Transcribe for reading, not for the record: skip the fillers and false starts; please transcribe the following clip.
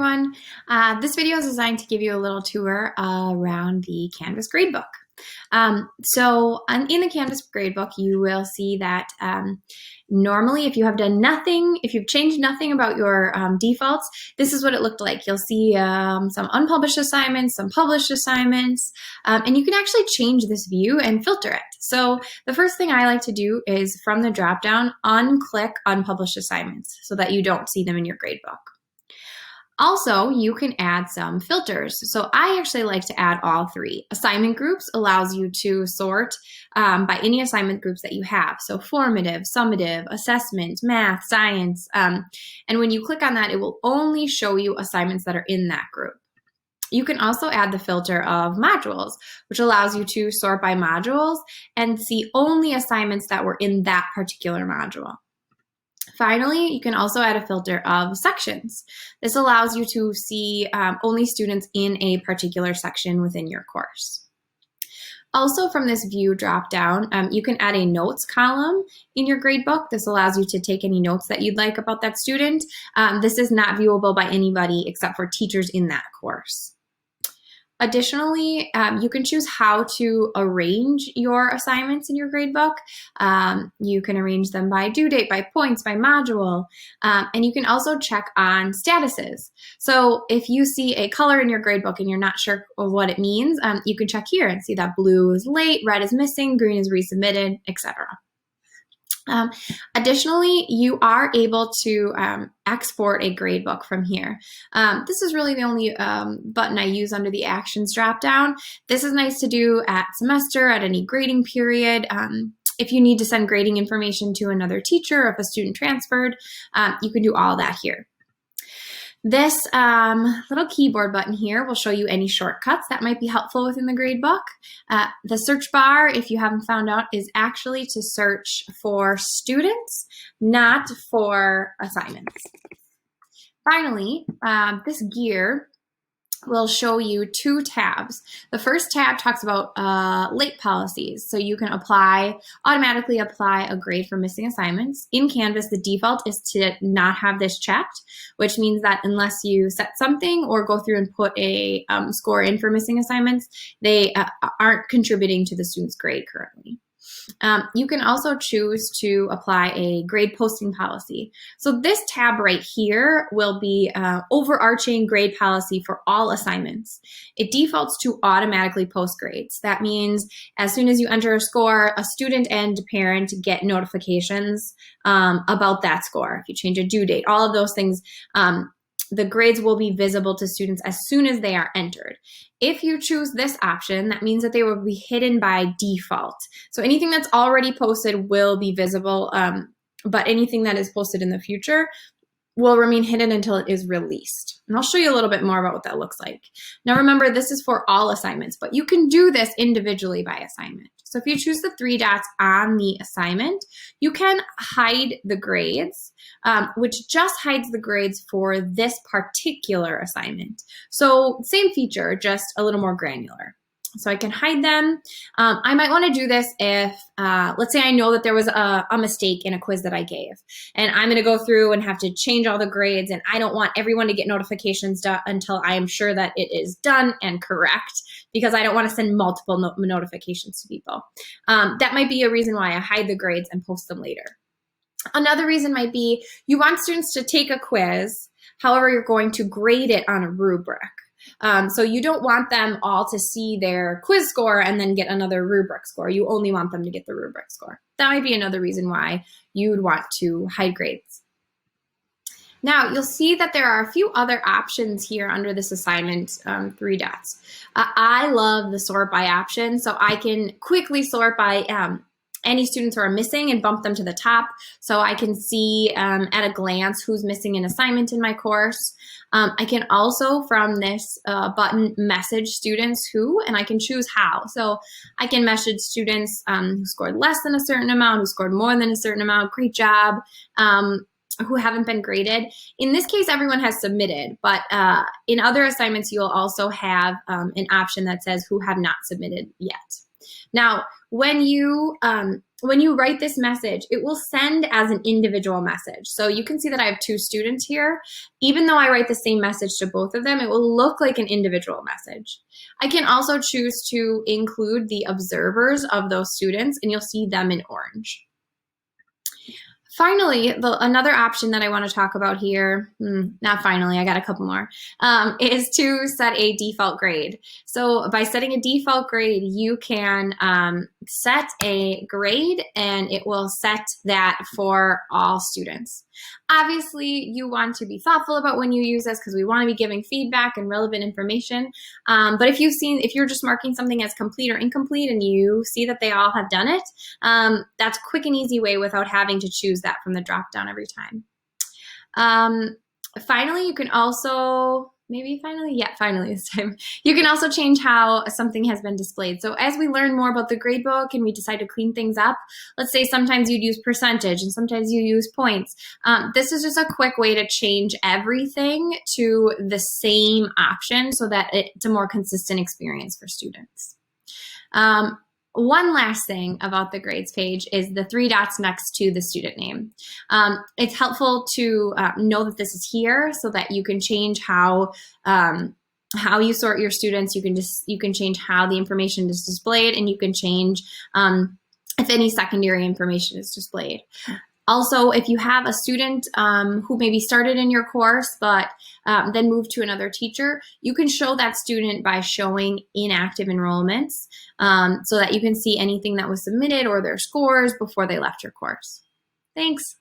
everyone. This video is designed to give you a little tour around the Canvas Gradebook. In the Canvas Gradebook, you will see that normally if you have done nothing, if you've changed nothing about your defaults, this is what it looked like. You'll see some unpublished assignments, some published assignments, and you can actually change this view and filter it. So the first thing I like to do is from the dropdown, unclick unpublished assignments so that you don't see them in your gradebook. Also, you can add some filters. So I actually like to add all three. Assignment groups allows you to sort by any assignment groups that you have. So formative, summative, assessment, math, science. And when you click on that, it will only show you assignments that are in that group. You can also add the filter of modules, which allows you to sort by modules and see only assignments that were in that particular module. Finally, you can also add a filter of sections. This allows you to see only students in a particular section within your course. Also from this view dropdown, you can add a notes column in your gradebook. This allows you to take any notes that you'd like about that student. This is not viewable by anybody except for teachers in that course. Additionally, you can choose how to arrange your assignments in your gradebook. You can arrange them by due date, by points, by module, and you can also check on statuses. So if you see a color in your gradebook and you're not sure of what it means, you can check here and see that blue is late, red is missing, green is resubmitted, etc. Additionally, you are able to export a gradebook from here. This is really the only button I use under the Actions dropdown. This is nice to do at semester, at any grading period. If you need to send grading information to another teacher, or if a student transferred, you can do all that here. This little keyboard button here will show you any shortcuts that might be helpful within the gradebook. The search bar, if you haven't found out, is actually to search for students, not for assignments. Finally, this gear will show you two tabs. The first tab talks about late policies. So you can automatically apply a grade for missing assignments. In Canvas, the default is to not have this checked, which means that unless you set something or go through and put a score in for missing assignments, they aren't contributing to the student's grade currently. You can also choose to apply a grade posting policy. So this tab right here will be overarching grade policy for all assignments. It defaults to automatically post grades. That means as soon as you enter a score, a student and parent get notifications about that score. If you change a due date, all of those things, the grades will be visible to students as soon as they are entered. If you choose this option, that means that they will be hidden by default. So anything that's already posted will be visible, but anything that is posted in the future will remain hidden until it is released. And I'll show you a little bit more about what that looks like. Now remember, this is for all assignments, but you can do this individually by assignment. So if you choose the three dots on the assignment, you can hide the grades, which just hides the grades for this particular assignment. So same feature, just a little more granular. So I can hide them. I might want to do this if, let's say I know that there was a mistake in a quiz that I gave, and I'm going to go through and have to change all the grades, and I don't want everyone to get notifications until I am sure that it is done and correct, because I don't want to send multiple notifications to people. That might be a reason why I hide the grades and post them later. Another reason might be you want students to take a quiz, however, you're going to grade it on a rubric. So you don't want them all to see their quiz score and then get another rubric score. You only want them to get the rubric score. That might be another reason why you would want to hide grades. Now you'll see that there are a few other options here under this assignment, three dots. I love the sort by option, so I can quickly sort by any students who are missing and bump them to the top, so I can see at a glance who's missing an assignment in my course. I can also, from this button, message students who, and I can choose how. So I can message students who scored less than a certain amount, who scored more than a certain amount, great job, who haven't been graded. In this case, everyone has submitted, but in other assignments, you'll also have an option that says who have not submitted yet. Now, when you write this message, it will send as an individual message. So you can see that I have 2 students here. Even though I write the same message to both of them, it will look like an individual message. I can also choose to include the observers of those students, and you'll see them in orange. Finally, another option that I want to talk about here, not finally, I got a couple more, is to set a default grade. So by setting a default grade, you can set a grade and it will set that for all students. Obviously, you want to be thoughtful about when you use this because we want to be giving feedback and relevant information. But if you're just marking something as complete or incomplete and you see that they all have done it, that's a quick and easy way without having to choose that from the drop down every time. Finally, you can also, finally this time. You can also change how something has been displayed. So as we learn more about the gradebook and we decide to clean things up, let's say sometimes you'd use percentage and sometimes you use points. This is just a quick way to change everything to the same option so that it's a more consistent experience for students. One last thing about the grades page is the 3 dots next to the student name. It's helpful to know that this is here so that you can change how you sort your students. You can change how the information is displayed, and you can change if any secondary information is displayed. Also, if you have a student who maybe started in your course but then moved to another teacher, you can show that student by showing inactive enrollments so that you can see anything that was submitted or their scores before they left your course. Thanks.